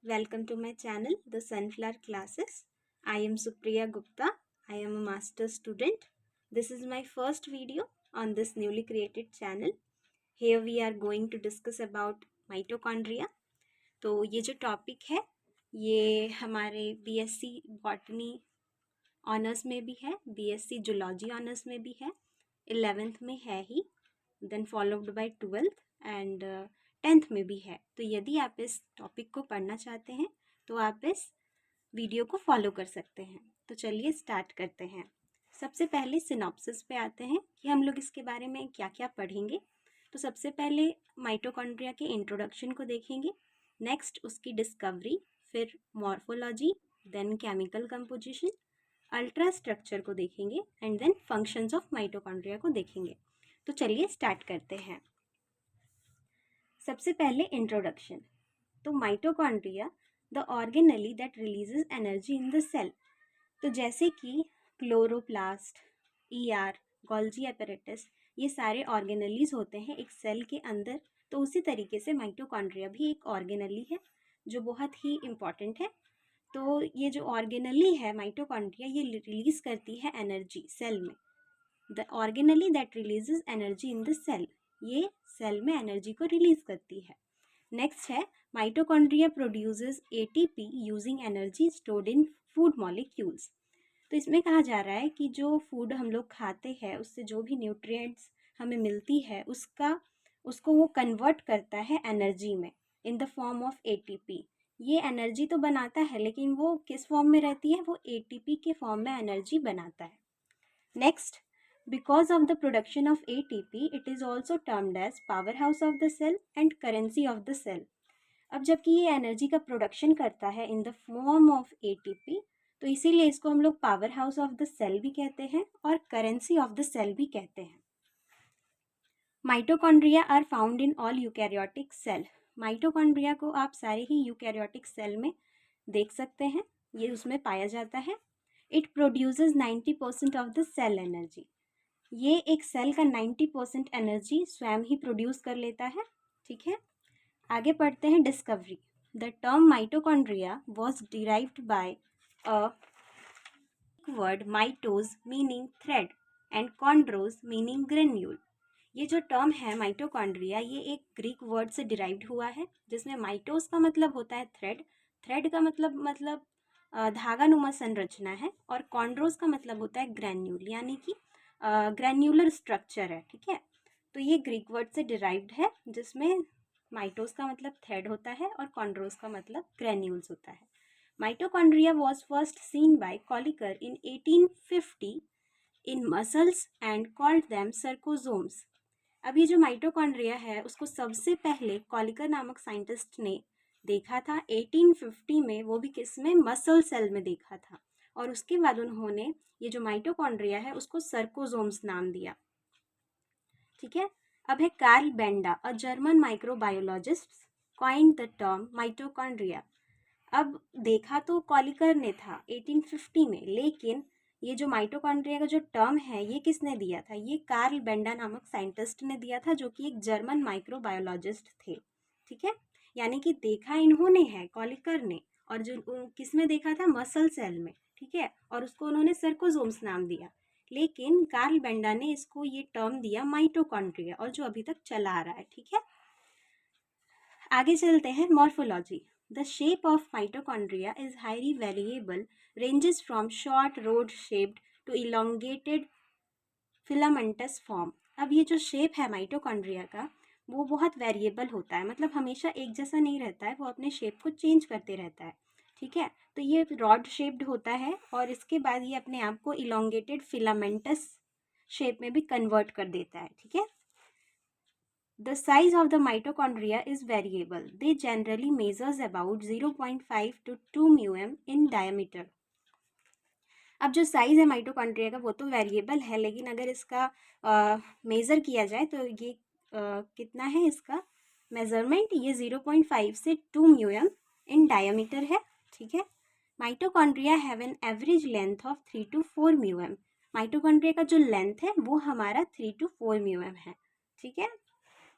Welcome to my channel, The Sunflower Classes. I am Supriya Gupta. I am a master's student. This is my first video on this newly created channel. Here we are going to discuss about mitochondria. तो ये जो topic है ये हमारे BSc botany honours में भी है, BSc zoology honours में भी है, 11th में है ही, then followed by 12th and 10th में भी है। तो यदि आप इस टॉपिक को पढ़ना चाहते हैं तो आप इस वीडियो को फॉलो कर सकते हैं। तो चलिए स्टार्ट करते हैं। सबसे पहले सिनॉप्सिस पे आते हैं कि हम लोग इसके बारे में क्या क्या पढ़ेंगे। तो सबसे पहले माइटोकॉन्ड्रिया के इंट्रोडक्शन को देखेंगे, नेक्स्ट उसकी डिस्कवरी, फिर morphology, then chemical composition, ultra structure को देखेंगे and then functions of mitochondria को देखेंगे। तो चलिए स्टार्ट करते हैं। सबसे पहले इंट्रोडक्शन। तो mitochondria the organelle that releases energy in the cell. तो जैसे कि क्लोरोप्लास्ट, ईआर, गोल्जी एपरेटस, ये सारे ऑर्गेनेलीज होते हैं एक सेल के अंदर, तो उसी तरीके से माइटोकॉन्ड्रिया भी एक ऑर्गेनेली है जो बहुत ही इम्पॉर्टेंट है। तो ये जो ऑर्गेनेली है माइटोकॉन्ड्रिया, ये रिलीज करती है एनर्जी सेल में। The organelle that releases energy in the cell, ये सेल में एनर्जी को रिलीज करती है। नेक्स्ट है mitochondria produces ATP using energy stored in food molecules. तो इसमें कहा जा रहा है कि जो फूड हम लोग खाते हैं उससे जो भी न्यूट्रिएंट्स हमें मिलती है उसको वो कन्वर्ट करता है एनर्जी में इन द फॉर्म ऑफ एटीपी। ये एनर्जी तो बनाता है लेकिन वो किस फॉर्म में रहती है, वो एटीपी के फॉर्म में एनर्जी बनाता है। Next, because of the production of ATP, it is also termed as powerhouse of the cell and currency of the cell. अब जबकि ये एनर्जी का प्रोडक्शन करता है in the form of ATP, तो इसीलिए इसको हम लोग power house of the cell भी कहते हैं और करेंसी ऑफ द सेल भी कहते हैं। Mitochondria are found in all eukaryotic cell. Mitochondria को आप सारे ही यूकैरियोटिक सेल में देख सकते हैं, ये उसमें पाया जाता है। It produces 90% of the cell energy. ये एक सेल का 90% एनर्जी स्वयं ही प्रोड्यूस कर लेता है। ठीक है, आगे पढ़ते हैं discovery. The term mitochondria was derived by a word mitos meaning thread and chondros meaning granule. ये जो टर्म है माइटोकॉन्ड्रिया, ये एक ग्रीक वर्ड से डिराइव्ड हुआ है जिसमें माइटोस का मतलब होता है थ्रेड, थ्रेड का मतलब धागा नुमा संरचना है, और कॉन्ड्रोज का मतलब होता है ग्रैन्यूल, यानी कि ग्रैन्युलर स्ट्रक्चर है। ठीक है, तो ये ग्रीक वर्ड से डिराइव्ड है जिसमें माइटोस का मतलब थ्रेड होता है और कॉन्ड्रोज का मतलब ग्रैन्यूल्स होता है। Mitochondria was first seen by Kolliker in 1850 in muscles and called them sarcosomes. अब ये जो माइटोकॉन्ड्रिया है उसको सबसे पहले कॉलिकर नामक साइंटिस्ट ने देखा था 1850 में, वो भी किस में, मसल सेल में देखा था, और उसके बाद उन्होंने ये जो माइटोकॉन्ड्रिया है उसको सर्कोजोम्स नाम दिया। ठीक है, अब है Karl Benda, a German microbiologist, coined the term mitochondria. अब देखा तो कॉलिकर ने था 1850 में, लेकिन ये जो माइटोकॉन्ड्रिया का जो टर्म है ये किसने दिया था, ये कार्ल बेंडा नामक साइंटिस्ट ने दिया था जो कि एक जर्मन माइक्रोबायोलॉजिस्ट थे। ठीक है, यानी कि देखा इन्होंने है कॉलिकर ने, और जो किस में देखा था, मसल सेल में। ठीक है, और उसको उन्होंने सर्कोजोम्स नाम दिया, लेकिन कार्ल बेंडा ने इसको ये टर्म दिया माइटोकॉन्ड्रिया, और जो अभी तक चला आ रहा है। ठीक है, आगे चलते हैं morphology. The shape of mitochondria is highly variable, ranges from short rod shaped to elongated filamentous form. अब ये जो शेप है माइटोकॉन्ड्रिया का वो बहुत वेरिएबल होता है, मतलब हमेशा एक जैसा नहीं रहता है, वो अपने शेप को चेंज करते रहता है। ठीक है, तो ये रॉड शेप्ड होता है और इसके बाद ये अपने आप को इलोंगेटेड फिलामेंटस शेप में भी कन्वर्ट कर देता है। ठीक है, the size of the mitochondria is variable. They generally measures about 0.5 to 2 μm in diameter. अब जो साइज़ है माइटोकॉन्ड्रिया का वो तो वेरिएबल है, लेकिन अगर इसका मेज़र किया जाए तो ये कितना है इसका मेज़रमेंट, ये 0.5 से 2 μm इन डायमीटर है। ठीक है, mitochondria have an average length of 3 to 4 μm। Mitochondria का जो लेंथ है वो हमारा 3 to 4 μm है। ठीक है,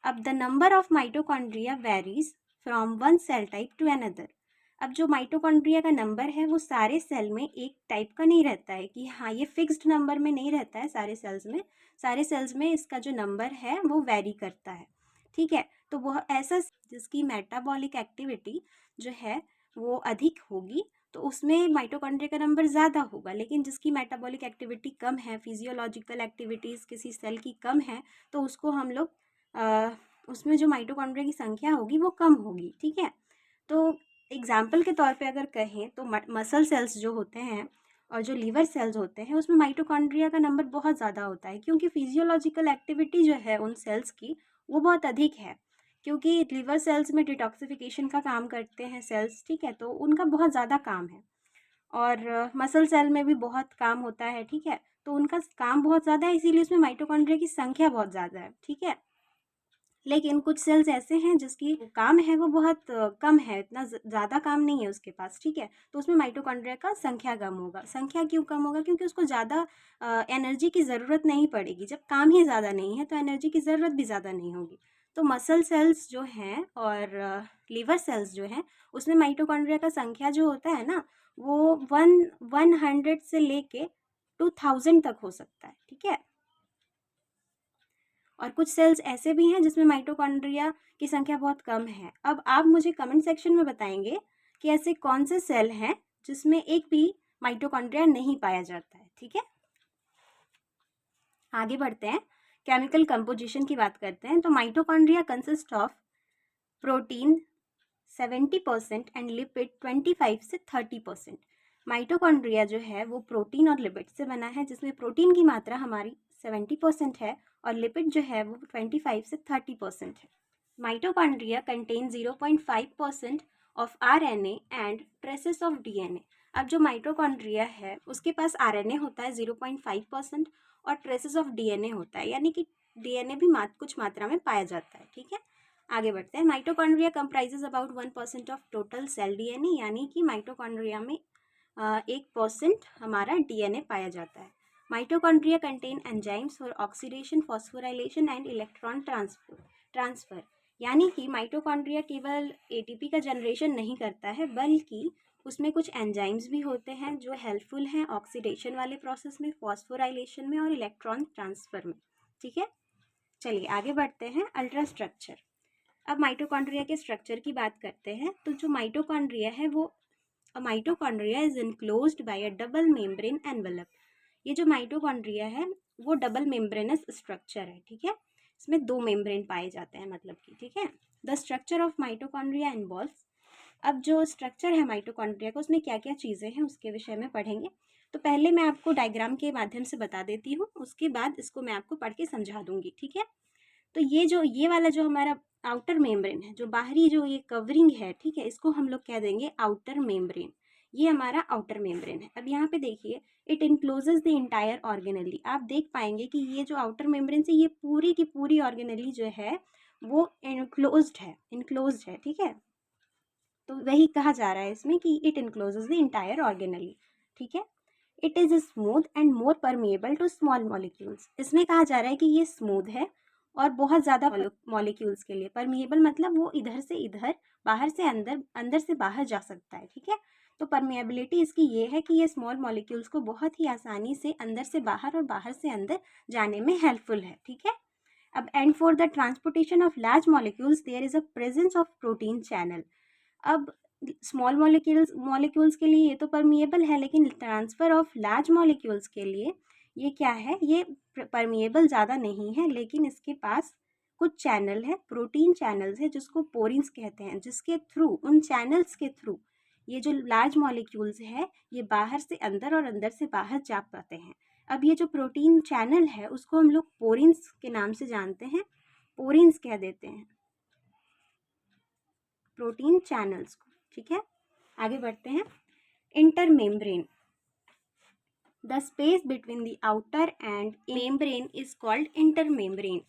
अब the number of mitochondria varies from one cell type to another. अब जो माइटोकॉन्ड्रिया का नंबर है वो सारे सेल में एक टाइप का नहीं रहता है कि हाँ ये फिक्स्ड नंबर में नहीं रहता है सारे सेल्स में। सारे सेल्स में इसका जो नंबर है वो वेरी करता है, ठीक है। तो वह ऐसा जिसकी मेटाबॉलिक एक्टिविटी जो है वो अधिक होगी तो उसमें माइटोकॉन्ड्रिया का नंबर ज़्यादा होगा, लेकिन जिसकी मेटाबॉलिक एक्टिविटी कम है, फिजियोलॉजिकल एक्टिविटीज़ किसी सेल की कम है, तो उसको हम लोग उसमें जो माइटोकॉन्ड्रिया की संख्या होगी वो कम होगी, ठीक है। तो एग्जाम्पल के तौर पे अगर कहें तो मसल सेल्स जो होते हैं और जो लीवर सेल्स होते हैं उसमें माइटोकॉन्ड्रिया का नंबर बहुत ज़्यादा होता है, क्योंकि फिजियोलॉजिकल एक्टिविटी जो है उन सेल्स की वो बहुत अधिक है। क्योंकि लिवर सेल्स में डिटॉक्सिफिकेशन का काम करते हैं सेल्स, ठीक है, तो उनका बहुत ज़्यादा काम है। और मसल सेल में भी बहुत काम होता है, ठीक है, तो उनका काम बहुत ज़्यादा है, इसीलिए उसमें माइटोकॉन्ड्रिया की संख्या बहुत ज़्यादा है, ठीक है। लेकिन कुछ सेल्स ऐसे हैं जिसकी काम है वो बहुत कम है, इतना ज़्यादा काम नहीं है उसके पास, ठीक है, तो उसमें माइटोकॉन्ड्रिया का संख्या कम होगा। संख्या क्यों कम होगा? क्योंकि उसको ज़्यादा एनर्जी की ज़रूरत नहीं पड़ेगी। जब काम ही ज़्यादा नहीं है तो एनर्जी की ज़रूरत भी ज़्यादा नहीं होगी। तो मसल सेल्स जो हैं और लीवर सेल्स जो हैं उसमें माइटोकॉन्ड्रिया का संख्या जो होता है ना वो 100 से लेके 2000 तक हो सकता है, ठीक है। और कुछ सेल्स ऐसे भी हैं जिसमें माइटोकॉन्ड्रिया की संख्या बहुत कम है। अब आप मुझे कमेंट सेक्शन में बताएंगे कि ऐसे कौन से सेल हैं जिसमें एक भी माइटोकॉन्ड्रिया नहीं पाया जाता है, ठीक है। आगे बढ़ते हैं, केमिकल कंपोजिशन की बात करते हैं। तो mitochondria consist of protein 70% and lipid 25 से 30%। माइटोकॉन्ड्रिया जो है वो प्रोटीन और लिपिड से बना है, जिसमें प्रोटीन की मात्रा हमारी 70% है और लिपिड जो है वो 25 से 30% है। Mitochondria contain 0.5% of RNA and traces of DNA। अब जो माइटोकॉन्ड्रिया है उसके पास RNA होता है 0.5% और ट्रेसेस ऑफ DNA होता है, यानी कि DNA भी कुछ मात्रा में पाया जाता है, ठीक है। आगे बढ़ते हैं। Mitochondria comprises about 1% of total sale DNA, यानी कि माइटोकॉन्ड्रिया में 1% हमारा DNA पाया जाता है। Mitochondria contain enzymes for oxidation, phosphorylation and electron transfer, यानी कि माइटोकॉन्ड्रिया केवल ATP का जनरेशन नहीं करता है बल्कि उसमें कुछ एंजाइम्स भी होते हैं जो हेल्पफुल हैं ऑक्सीडेशन वाले प्रोसेस में, फॉस्फोराइलेशन में और इलेक्ट्रॉन ट्रांसफर में, ठीक है। चलिए आगे बढ़ते हैं। Ultra structure. अब माइटोकॉन्ड्रिया के स्ट्रक्चर की बात करते हैं। तो जो माइटोकॉन्ड्रिया है वो mitochondria is enclosed bye a double membrane envelope. ये जो माइटोकॉन्ड्रिया है वो डबल मेम्ब्रेनस स्ट्रक्चर है, ठीक है। इसमें 2 मेम्ब्रेन पाए जाते हैं, मतलब कि, ठीक है। The structure of mitochondria involves. अब जो स्ट्रक्चर है माइटोकॉन्ड्रिया का उसमें क्या क्या चीज़ें हैं उसके विषय में पढ़ेंगे। तो पहले मैं आपको डायग्राम के माध्यम से बता देती हूँ, उसके बाद इसको मैं आपको पढ़ के समझा दूंगी, ठीक है। तो ये वाला जो हमारा आउटर मेम्ब्रेन है, जो बाहरी जो ये कवरिंग है, ठीक है, इसको हम लोग कह देंगे आउटर मेम्ब्रेन। ये हमारा आउटर मेम्ब्रेन है। अब यहाँ पे देखिए, it encloses the entire organelle. आप देख पाएंगे कि ये जो आउटर मेम्ब्रेन से ये पूरी की पूरी ऑर्गेनली जो है वो इनक्लोज्ड है, ठीक है। तो वही कहा जा रहा है इसमें कि it encloses the entire organelle, ठीक है। It is smooth and more permeable to small molecules. इसमें कहा जा रहा है कि ये स्मूथ है और बहुत ज़्यादा मॉलिक्यूल्स के लिए। परमेएबल मतलब वो इधर से इधर, बाहर से अंदर, अंदर से बाहर जा सकता है, ठीक है। तो परमेएबिलिटी इसकी ये है कि ये स्मॉल मॉलिक्यूल्स को बहुत ही आसानी से अंदर से बाहर और बाहर से अंदर जाने में हेल्पफुल है, ठीक है। अब and for the transportation of large molecules there is a presence of protein channel. अब स्मॉल मॉलिक्यूल्स के लिए ये तो परमिएबल है, लेकिन ट्रांसफ़र ऑफ लार्ज मॉलिक्यूल्स के लिए ये क्या है, ये परमिएबल ज़्यादा नहीं है, लेकिन इसके पास कुछ चैनल है, प्रोटीन चैनल्स है जिसको पोरिन्स कहते हैं, जिसके थ्रू, उन चैनल्स के थ्रू ये जो लार्ज मॉलिक्यूल्स है ये बाहर से अंदर और अंदर से बाहर जा पाते हैं। अब ये जो प्रोटीन चैनल है उसको हम लोग पोरिन्स के नाम से जानते हैं, पोरिन्स कह देते हैं प्रोटीन चैनल्स को, ठीक है। आगे बढ़ते हैं। Inter membrane. The space between the outer and membrane is called inter membrane.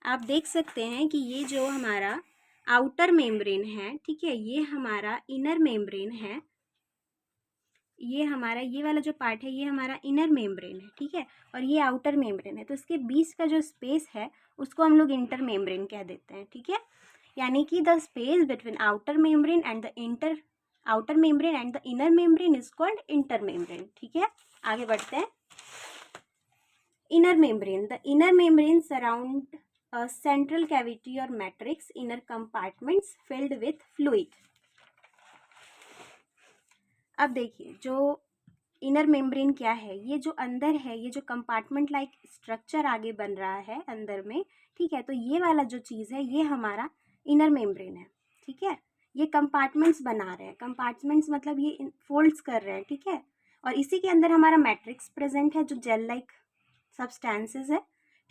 आप देख सकते हैं कि ये जो हमारा आउटर मेम्ब्रेन है, ठीक है, ये हमारा इनर मेम्ब्रेन है। ये हमारा ये वाला जो पार्ट है ये हमारा इनर मेम्ब्रेन है, ठीक है, और ये आउटर मेम्ब्रेन है। तो इसके बीच का जो स्पेस है उसको हम लोग इंटर मेम्ब्रेन कह देते हैं, ठीक है। यानी कि the space between outer membrane and the inner membrane is called inter membrane. ठीक है, आगे बढ़ते हैं। Inner membrane, the inner membrane surround a central cavity or matrix, inner compartments filled with fluid। अब देखिए जो इनर मेम्ब्रेन क्या है, ये जो अंदर है, ये जो कंपार्टमेंट लाइक स्ट्रक्चर आगे बन रहा है अंदर में, ठीक है, तो ये वाला जो चीज़ है ये हमारा इनर मेम्ब्रेन है। ठीक है, ये कंपार्टमेंट्स बना रहे हैं, कंपार्टमेंट्स मतलब ये फोल्ड्स कर रहे हैं। ठीक है, और इसी के अंदर हमारा मैट्रिक्स प्रेजेंट है जो जेल लाइक सब्सटेंसेस है।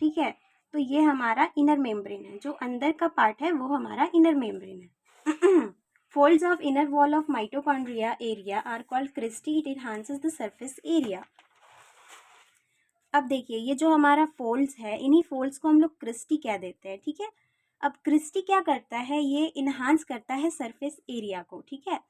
ठीक है, तो ये हमारा इनर मेम्ब्रेन है, जो अंदर का पार्ट है वो हमारा इनर मेम्ब्रेन है। Folds of inner wall of mitochondria area are called cristae. It enhances the surface area। अब देखिए ये जो हमारा फोल्ड्स है, इन्हीं फोल्ड्स को हम लोग क्रिस्टी कह देते हैं। ठीक है, अब क्रिस्टी क्या करता है, ये इन्हांस करता है सरफेस एरिया को। ठीक है,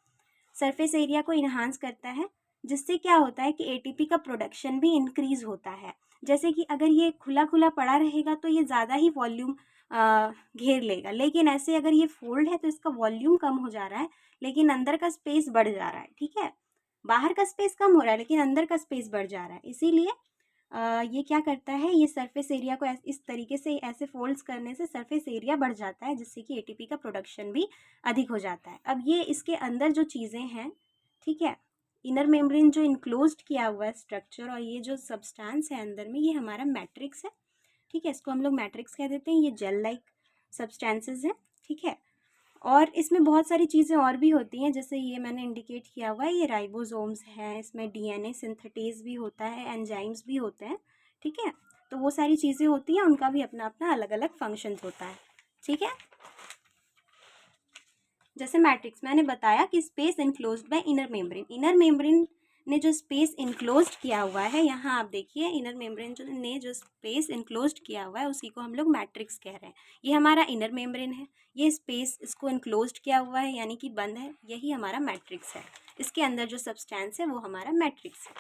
सरफेस एरिया को इन्हांस करता है, जिससे क्या होता है कि एटीपी का प्रोडक्शन भी इंक्रीज होता है। जैसे कि अगर ये खुला खुला पड़ा रहेगा तो ये ज़्यादा ही वॉल्यूम घेर लेगा, लेकिन ऐसे अगर ये फोल्ड है तो इसका वॉल्यूम कम हो जा रहा है, लेकिन अंदर का स्पेस बढ़ जा रहा है। ठीक है, बाहर का स्पेस कम हो रहा है लेकिन अंदर का स्पेस बढ़ जा रहा है। इसीलिए ये क्या करता है, ये सरफेस एरिया को इस तरीके से ऐसे फोल्ड्स करने से सरफेस एरिया बढ़ जाता है, जिससे कि एटीपी का प्रोडक्शन भी अधिक हो जाता है। अब ये इसके अंदर जो चीज़ें हैं, ठीक है, इनर मेम्ब्रेन जो इनक्लोज्ड किया हुआ है स्ट्रक्चर, और ये जो सब्सटेंस है अंदर में, ये हमारा मैट्रिक्स है। ठीक है, इसको हम लोग मैट्रिक्स कह देते हैं। ये जेल लाइक सब्सटेंसेस हैं। ठीक है, और इसमें बहुत सारी चीज़ें और भी होती हैं, जैसे ये मैंने इंडिकेट किया हुआ है, ये राइबोसोम्स हैं, इसमें डीएनए सिंथेटेज भी होता है, एंजाइम्स भी होते हैं। ठीक है, तो वो सारी चीज़ें होती हैं, उनका भी अपना अपना अलग अलग फंक्शंस होता है। ठीक है, जैसे मैट्रिक्स मैंने बताया कि space enclosed bye inner membrane, inner membrane ने जो स्पेस इनक्लोज्ड किया हुआ है, यहाँ आप देखिए इनर मेम्ब्रेन ने जो स्पेस इनक्लोज्ड किया हुआ है उसी को हम लोग मैट्रिक्स कह रहे हैं। ये हमारा इनर मेम्ब्रेन है, ये स्पेस इसको इनक्लोज्ड किया हुआ है यानी कि बंद है, यही हमारा मैट्रिक्स है। इसके अंदर जो सब्सटेंस है वो हमारा मैट्रिक्स है।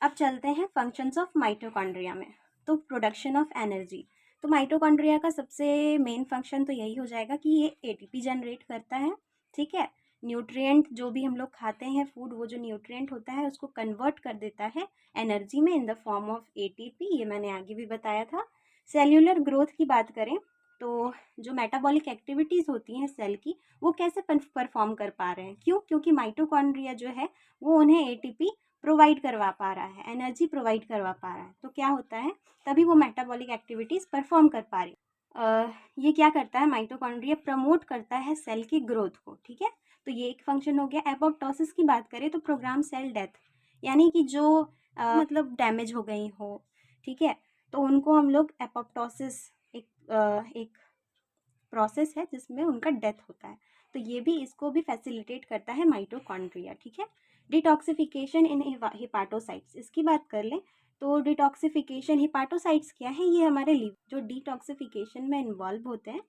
अब चलते हैं फंक्शंस ऑफ माइटोकॉन्ड्रिया में। तो प्रोडक्शन ऑफ एनर्जी, तो माइटोकॉन्ड्रिया का सबसे मेन फंक्शन तो यही हो जाएगा कि ये एटीपी जनरेट करता है। ठीक है, न्यूट्रिएंट जो भी हम लोग खाते हैं फूड, वो जो न्यूट्रिएंट होता है उसको कन्वर्ट कर देता है एनर्जी में इन द फॉर्म ऑफ एटीपी, ये मैंने आगे भी बताया था। सेल्यूलर ग्रोथ की बात करें तो जो मेटाबॉलिक एक्टिविटीज़ होती हैं सेल की, वो कैसे परफॉर्म कर पा रहे हैं, क्योंकि माइटोकॉन्ड्रिया जो है वो उन्हें एटीपी प्रोवाइड करवा पा रहा है, एनर्जी प्रोवाइड करवा पा रहा है, तो क्या होता है तभी वो मेटाबॉलिक एक्टिविटीज़ परफॉर्म कर पा रही ये क्या करता है, माइटोकॉन्ड्रिया प्रमोट करता है सेल की ग्रोथ को। ठीक है, तो ये एक फंक्शन हो गया। एपोप्टोसिस की बात करें तो प्रोग्राम सेल डेथ, यानी कि जो मतलब डैमेज हो गई हो, ठीक है, तो उनको हम लोग एपोप्टोसिस एक प्रोसेस है जिसमें उनका डेथ होता है, तो ये भी इसको भी फैसिलिटेट करता है माइटोकॉन्ड्रिया। ठीक है, डिटॉक्सिफिकेशन इन हिपाटोसाइट्स, इसकी बात कर लें तो डिटॉक्सिफिकेशन, हिपाटोसाइट्स क्या है, ये हमारे लिवर जो डिटॉक्सिफिकेशन में इन्वॉल्व होते हैं।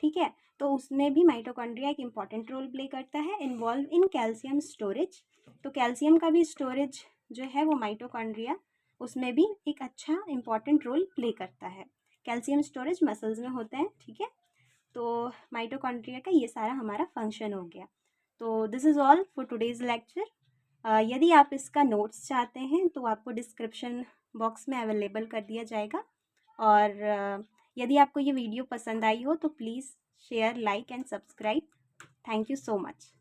ठीक है, तो उसमें भी माइटोकॉन्ड्रिया एक इम्पॉर्टेंट रोल प्ले करता है। इन्वॉल्व इन कैल्शियम स्टोरेज, तो कैल्शियम का भी स्टोरेज जो है वो माइटोकॉन्ड्रिया उसमें भी एक अच्छा इंपॉर्टेंट रोल प्ले करता है। कैल्शियम स्टोरेज मसल्स में होते हैं। ठीक है, तो माइटोकॉन्ड्रिया का ये सारा हमारा फंक्शन हो गया। तो this is all for today's lecture. यदि आप इसका नोट्स चाहते हैं तो आपको डिस्क्रिप्शन बॉक्स में अवेलेबल कर दिया जाएगा, और यदि आपको ये वीडियो पसंद आई हो तो please share, like and subscribe. Thank you so much,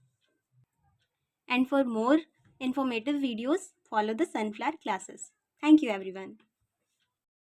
and for more informative videos follow the Sunflower classes. Thank you everyone.